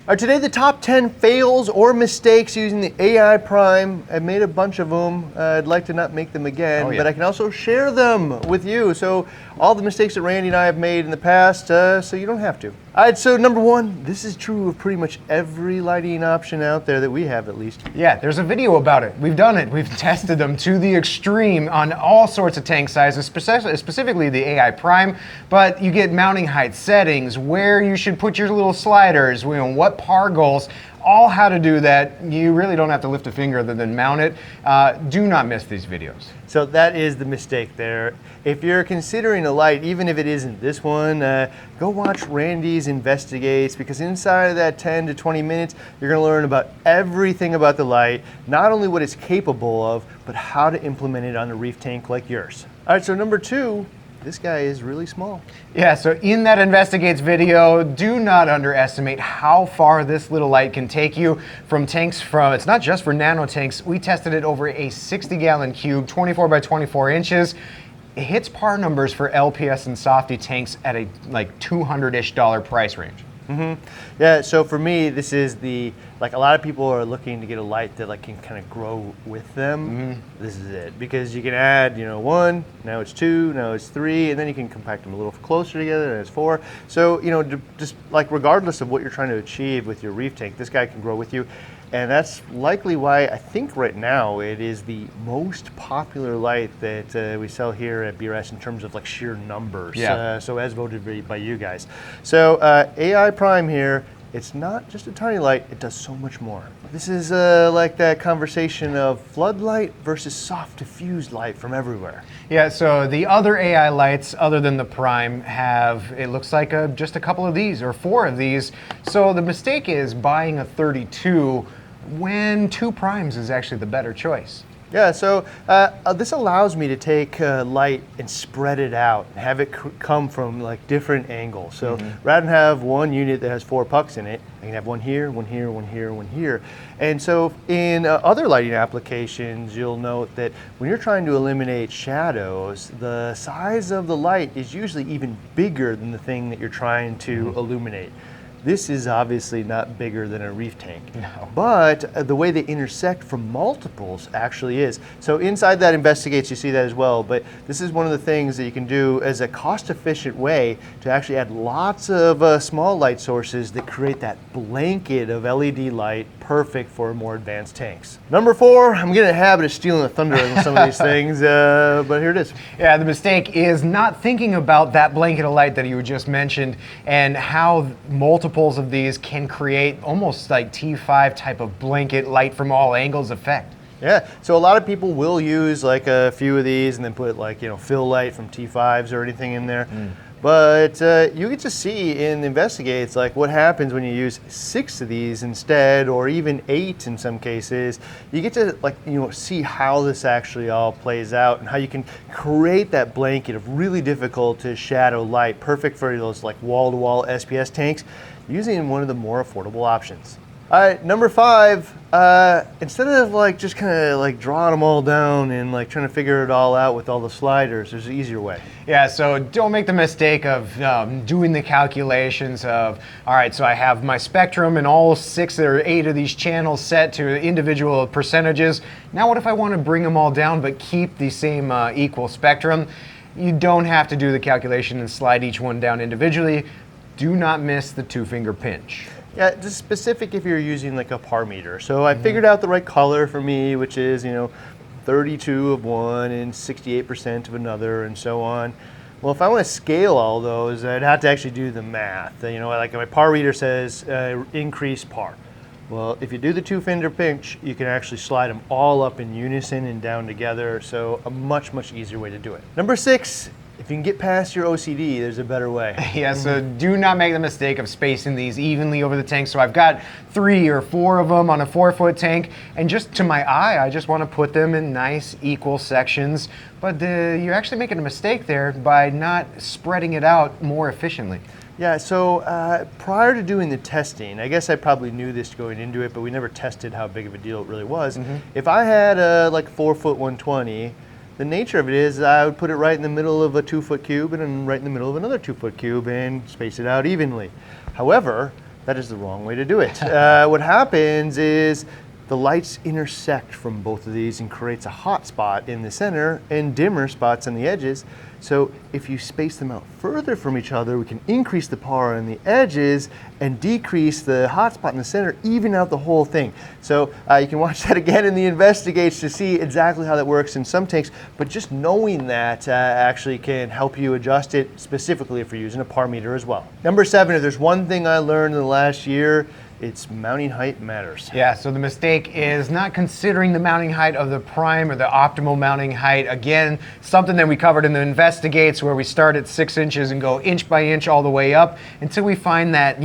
All right, today the top 10 fails or mistakes using the AI Prime. I've made a bunch of them. I'd like to not make them again, but I can also share them with you. So all the mistakes that Randy and I have made in the past, so you don't have to. All right, so number one, this is true of pretty much every lighting option out there that we have, at least. Yeah, there's a video about it. We've done it. We've tested them to the extreme on all sorts of tank sizes, specifically the AI Prime, but you get mounting height settings, where you should put your little sliders, what par goals, all how to do that. You really don't have to lift a finger other than mount it. Do not miss these videos. So that is the mistake there. If you're considering a light, even if it isn't this one, go watch Randy's Investigates, because inside of that 10 to 20 minutes, you're gonna learn about everything about the light, not only what it's capable of, but how to implement it on a reef tank like yours. All right, so number two, this guy is really small. Yeah, so in that Investigates video, do not underestimate how far this little light can take you from tanks it's not just for nano tanks. We tested it over a 60-gallon cube, 24 by 24 inches. It hits par numbers for LPS and softy tanks at a like $200-ish price range. Yeah, so for me, this is a lot of people are looking to get a light that can kind of grow with them. This is it, because you can add, one, now it's two, now it's three, and then you can compact them a little closer together, and it's four. So, just regardless of what you're trying to achieve with your reef tank, this guy can grow with you. And that's likely why I think right now it is the most popular light that we sell here at BRS in terms of sheer numbers. Yeah. So as voted by you guys. So AI Prime here, it's not just a tiny light, it does so much more. This is like that conversation of floodlight versus soft diffused light from everywhere. Yeah, so the other AI lights other than the Prime have, it looks like just a couple of these or four of these. So the mistake is buying a 32 when two Primes is actually the better choice. Yeah, so this allows me to take light and spread it out and have it come from different angles. So rather than have one unit that has four pucks in it, I can have one here, one here, one here, one here. And so in other lighting applications, you'll note that when you're trying to eliminate shadows, the size of the light is usually even bigger than the thing that you're trying to illuminate. This is obviously not bigger than a reef tank, but the way they intersect from multiples actually is. So inside that Investigates, you see that as well, but this is one of the things that you can do as a cost-efficient way to actually add lots of small light sources that create that blanket of LED light perfect for more advanced tanks. Number four, I'm getting a habit of stealing the thunder on some of these things, but here it is. Yeah, the mistake is not thinking about that blanket of light that you just mentioned and how multiple of these can create almost like T5 type of blanket light from all angles effect. Yeah, so a lot of people will use a few of these and then put fill light from T5s or anything in there. But you get to see in Investigates what happens when you use 6 of these instead, or even 8 in some cases. You get to see how this actually all plays out and how you can create that blanket of really difficult to shadow light, perfect for those wall-to-wall SPS tanks, using one of the more affordable options. All right, number 5, instead of just kind of drawing them all down and trying to figure it all out with all the sliders, there's an easier way. Yeah, so don't make the mistake of doing the calculations of, all right, so I have my spectrum and all 6 or 8 of these channels set to individual percentages. Now what if I want to bring them all down but keep the same equal spectrum? You don't have to do the calculation and slide each one down individually. Do not miss the 2-finger pinch. Yeah, just specific if you're using a par meter. So I figured out the right color for me, which is 32 of one and 68% of another, and so on. Well, if I want to scale all those, I'd have to actually do the math. My par reader says increase par. Well, if you do the 2-finger pinch, you can actually slide them all up in unison and down together. So a much, much easier way to do it. Number 6. If you can get past your OCD, there's a better way. Yeah, so do not make the mistake of spacing these evenly over the tank. So I've got 3 or 4 of them on a 4-foot tank, and just to my eye, I just want to put them in nice equal sections. But you're actually making a mistake there by not spreading it out more efficiently. Yeah, so prior to doing the testing, I guess I probably knew this going into it, but we never tested how big of a deal it really was. If I had a 4-foot 120, the nature of it is I would put it right in the middle of a 2-foot cube and then right in the middle of another 2-foot cube and space it out evenly. However, That is the wrong way to do it. What happens is the lights intersect from both of these and creates a hot spot in the center and dimmer spots on the edges. So if you space them out further from each other, we can increase the power on the edges and decrease the hot spot in the center, even out the whole thing. So you can watch that again in the investigates to see exactly how that works in some tanks, but just knowing that actually can help you adjust it specifically if you're using a par meter as well. Number 7, if there's one thing I learned in the last year, it's mounting height matters. Yeah, so the mistake is not considering the mounting height of the prime or the optimal mounting height. Again, something that we covered in the investigates where we start at 6 inches and go inch by inch all the way up until we find that,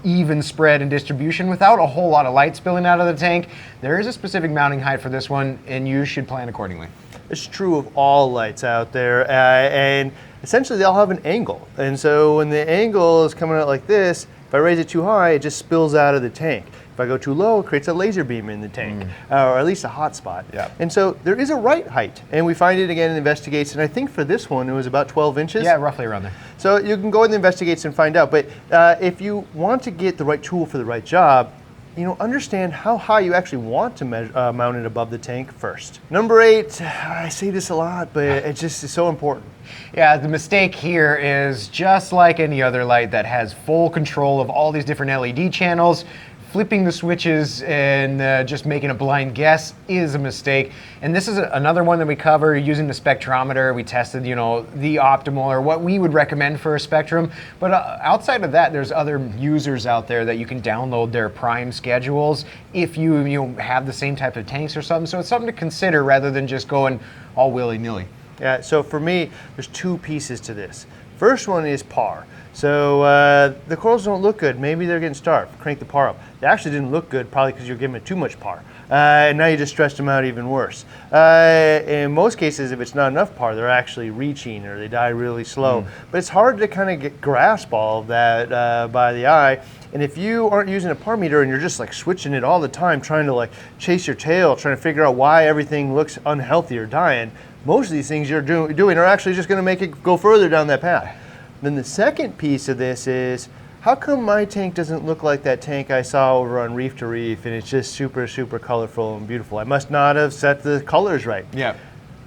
even spread and distribution without a whole lot of light spilling out of the tank. There is a specific mounting height for this one, and you should plan accordingly. It's true of all lights out there, and essentially they all have an angle. And so when the angle is coming out like this, if I raise it too high, it just spills out of the tank. If I go too low, it creates a laser beam in the tank, or at least a hot spot. Yeah. And so there is a right height, and we find it again in the investigates, and I think for this one, it was about 12 inches. Yeah, roughly around there. So you can go in the investigates and find out, but if you want to get the right tool for the right job, understand how high you actually want to mount it above the tank first. Number 8, I say this a lot, but it just is so important. Yeah, the mistake here is just like any other light that has full control of all these different LED channels. Flipping the switches and just making a blind guess is a mistake. And this is another one that we cover using the spectrometer. We tested, the optimal or what we would recommend for a spectrum. But outside of that, there's other users out there that you can download their prime schedules if you have the same type of tanks or something. So it's something to consider rather than just going all willy-nilly. Yeah, so for me, there's 2 pieces to this. First one is par. So the corals don't look good. Maybe they're getting starved. Crank the par up. They actually didn't look good, probably because you're giving it too much par. And now you just stressed them out even worse. In most cases, if it's not enough par, they're actually reaching or they die really slow. But it's hard to kind of grasp all of that by the eye. And if you aren't using a par meter and you're just like switching it all the time, trying to like chase your tail, trying to figure out why everything looks unhealthy or dying, most of these things you're doing are actually just going to make it go further down that path. Then the second piece of this is, how come my tank doesn't look like that tank I saw over on Reef to Reef and it's just super, super colorful and beautiful? I must not have set the colors right. Yeah.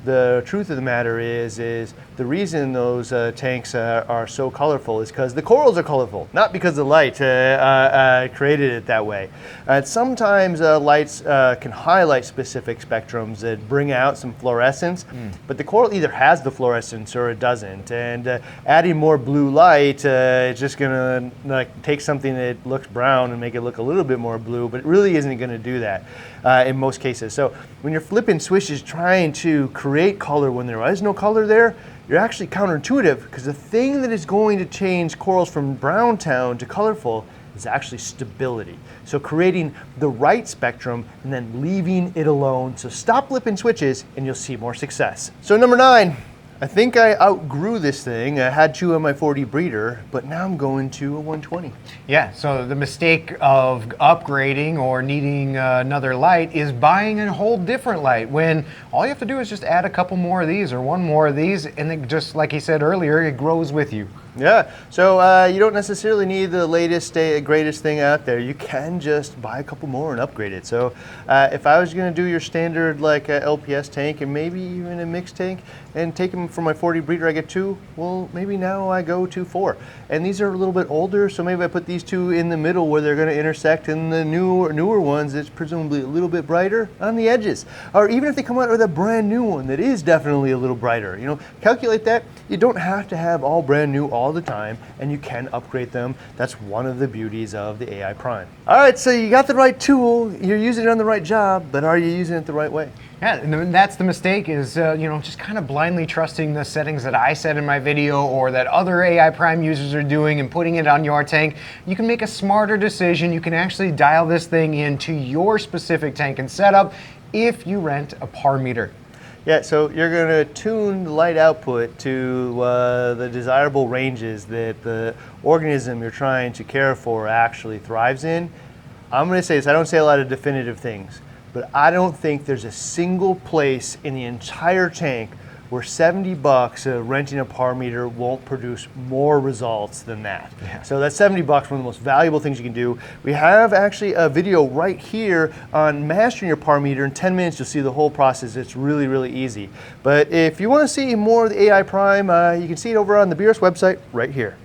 The truth of the matter is the reason those tanks are so colorful is because the corals are colorful, not because the light created it that way. Sometimes lights can highlight specific spectrums that bring out some fluorescence, but the coral either has the fluorescence or it doesn't. And adding more blue light is just going to take something that looks brown and make it look a little bit more blue, but it really isn't going to do that in most cases. So when you're flipping switches trying to create color when there is no color there, you're actually counterintuitive, because the thing that is going to change corals from brown town to colorful is actually stability. So creating the right spectrum and then leaving it alone. So stop flipping switches and you'll see more success. So number 9, I think I outgrew this thing. I had 2 on my 40 breeder, but now I'm going to a 120. Yeah, so the mistake of upgrading or needing another light is buying a whole different light, when all you have to do is just add a couple more of these or one more of these, and then just like he said earlier, it grows with you. Yeah, so you don't necessarily need the latest, greatest thing out there. You can just buy a couple more and upgrade it. So if I was going to do your standard LPS tank and maybe even a mixed tank and take them from my 40 breeder, I get 2. Well, maybe now I go to 4. And these are a little bit older, so maybe I put these 2 in the middle where they're going to intersect, and the newer ones that's presumably a little bit brighter on the edges. Or even if they come out with a brand new one that is definitely a little brighter, calculate that. You don't have to have all brand new all the time, and you can upgrade them. That's one of the beauties of the AI Prime. All right, so you got the right tool, you're using it on the right job, but are you using it the right way? Yeah, and that's the mistake is, just kind of blindly trusting the settings that I set in my video or that other AI Prime users are doing and putting it on your tank. You can make a smarter decision. You can actually dial this thing into your specific tank and setup if you rent a par meter. Yeah, so you're going to tune the light output to the desirable ranges that the organism you're trying to care for actually thrives in. I'm going to say this, I don't say a lot of definitive things, but I don't think there's a single place in the entire tank where 70 bucks renting a par meter won't produce more results than that. Yeah. So that's 70 bucks, one of the most valuable things you can do. We have actually a video right here on mastering your par meter. In 10 minutes, you'll see the whole process. It's really, really easy. But if you want to see more of the AI Prime, you can see it over on the BRS website right here.